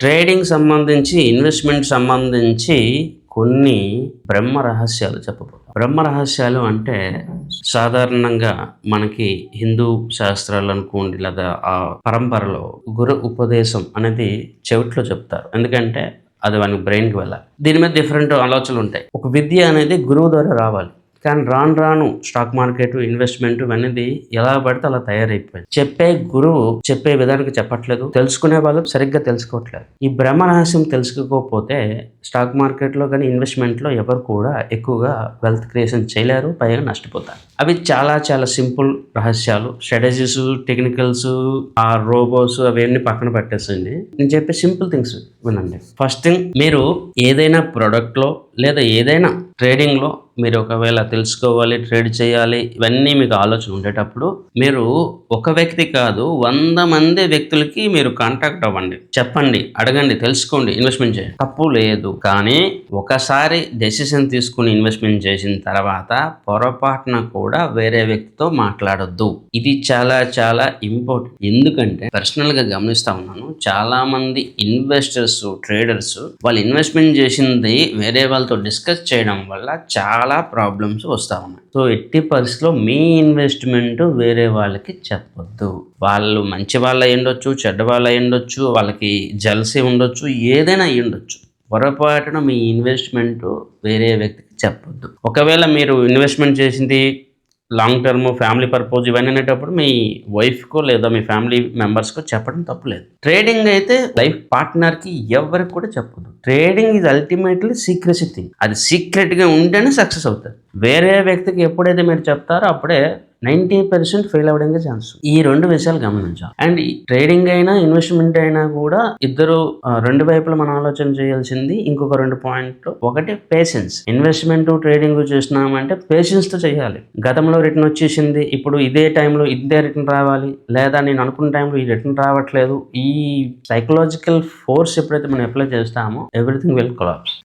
Trading సంబంధించి, investment సంబంధించి కొన్ని బ్రహ్మ రహస్యాలు చెప్పబోతున్నాం. బ్రహ్మ రహస్యాలు అంటే సాధారణంగా మనకి హిందూ శాస్త్రాలు అనుకోండి లేదా ఆ పరంపరలో గురు ఉపదేశం అనేది చెవిట్లో చెప్తారు. ఎందుకంటే అది వానికి బ్రెయిన్‌కి వెళ్ళాలి. దీని మీద డిఫరెంట్ ఆలోచనలు ఉంటాయి. ఒక విద్య అనేది గురువు ద్వారా రావాలి. కానీ రాను రాను స్టాక్ మార్కెట్, ఇన్వెస్ట్‌మెంట్ అనేది ఎలా పడితే అలా తయారైపోయింది. చెప్పే గురువు చెప్పే విధానికి చెప్పట్లేదు. తెలుసుకునే వాళ్ళు సరిగ్గా తెలుసుకోవట్లేదు. ఈ బ్రహ్మ రహస్యం తెలుసుకోకపోతే స్టాక్ మార్కెట్‌లో గాని, ఇన్వెస్ట్‌మెంట్‌లో ఎవరు కూడా ఎక్కువగా వెల్త్ క్రియేషన్ చేయలేరు. పైగా నష్టపోతారు. అవి చాలా చాలా సింపుల్ రహస్యాలు. స్ట్రాటజీస్, టెక్నికల్స్, ఆ రోబోస్ అవన్నీ పక్కన పెట్టేసేయండి. నేను చెప్పే సింపుల్ థింగ్స్ వినండి. ఫస్ట్ థింగ్, మీరు ఏదైనా ప్రొడక్ట్‌లో లేదా ఏదైనా ట్రేడింగ్‌లో మీరు ఒకవేళ తెలుసుకోవాలి, ట్రేడ్ చేయాలి, ఇవన్నీ మీకు ఆలోచన ఉండేటప్పుడు మీరు ఒక వ్యక్తి కాదు 100 మంది వ్యక్తులకి మీరు కాంటాక్ట్ అవ్వండి. చెప్పండి, అడగండి, తెలుసుకోండి, ఇన్వెస్ట్‌మెంట్ చేయండి. తప్పు లేదు. కానీ ఒకసారి డెసిషన్ తీసుకుని ఇన్వెస్ట్‌మెంట్ చేసిన తర్వాత పొరపాటున కూడా వేరే వ్యక్తితో మాట్లాడొద్దు. ఇది చాలా చాలా ఇంపార్టెంట్. ఎందుకంటే పర్సనల్‌గా గమనిస్తా ఉన్నాను. చాలా మంది ఇన్వెస్టర్స్, ట్రేడర్స్ వాళ్ళు ఇన్వెస్ట్‌మెంట్ చేసింది వేరే వాళ్ళతో డిస్కస్ చేయడం వల్ల చాలా ప్రాబ్లమ్స్ వస్తూ ఉన్నాయి. సో ఎట్టి పరిస్థితిలో మీ ఇన్వెస్ట్మెంట్ వేరే వాళ్ళకి చెప్పొద్దు. వాళ్ళు మంచి వాళ్ళు అయి ఉండొచ్చు, చెడ్డ వాళ్ళు అయి ఉండొచ్చు, వాళ్ళకి జెలసీ ఉండొచ్చు, ఏదైనా అయి ఉండొచ్చు. పొరపాటున మీ ఇన్వెస్ట్మెంట్ వేరే వ్యక్తికి చెప్పొద్దు. ఒకవేళ మీరు ఇన్వెస్ట్మెంట్ చేసింది లాంగ్ టర్మ్, ఫ్యామిలీ పర్పస్ ఇవన్నీ అనేటప్పుడు మీ వైఫ్‌కో లేదా మీ ఫ్యామిలీ మెంబర్స్‌కో చెప్పడం తప్పులేదు. ట్రేడింగ్ అయితే లైఫ్ పార్ట్నర్‌కి ఎవ్వరికి కూడా చెప్పొద్దు. Trading is ultimately secrecy thing. అది సీక్రెట్‌గా ఉంటేనే సక్సెస్ అవుతారు. వేరే వ్యక్తికి ఎప్పుడైతే మీరు చెప్తారో అప్పుడే 90% ఫెయిల్ అవ్వడానికి ఛాన్స్. ఈ 2 విషయాలు గమనించాలి. అండ్ ఈ ట్రేడింగ్ అయినా, ఇన్వెస్ట్‌మెంట్ అయినా కూడా ఇద్దరు 2 వైపులా మనం ఆలోచన చేయాల్సింది ఇంకొక 2 పాయింట్లు. ఒకటి పేషెన్స్. ఇన్వెస్ట్‌మెంట్, ట్రేడింగ్ చేస్తున్నామంటే పేషెన్స్‌తో చేయాలి. గతంలో రిటర్న్ వచ్చేసింది, ఇప్పుడు ఇదే టైంలో ఇదే రిటర్న్ రావాలి, లేదా నేను అనుకున్న టైంలో ఈ రిటర్న్ రావట్లేదు. ఈ సైకలాజికల్ ఫోర్స్ ఎప్పుడైతే మనం అప్లై చేస్తామో ఎవ్రీథింగ్ విల్ కొలాప్స్.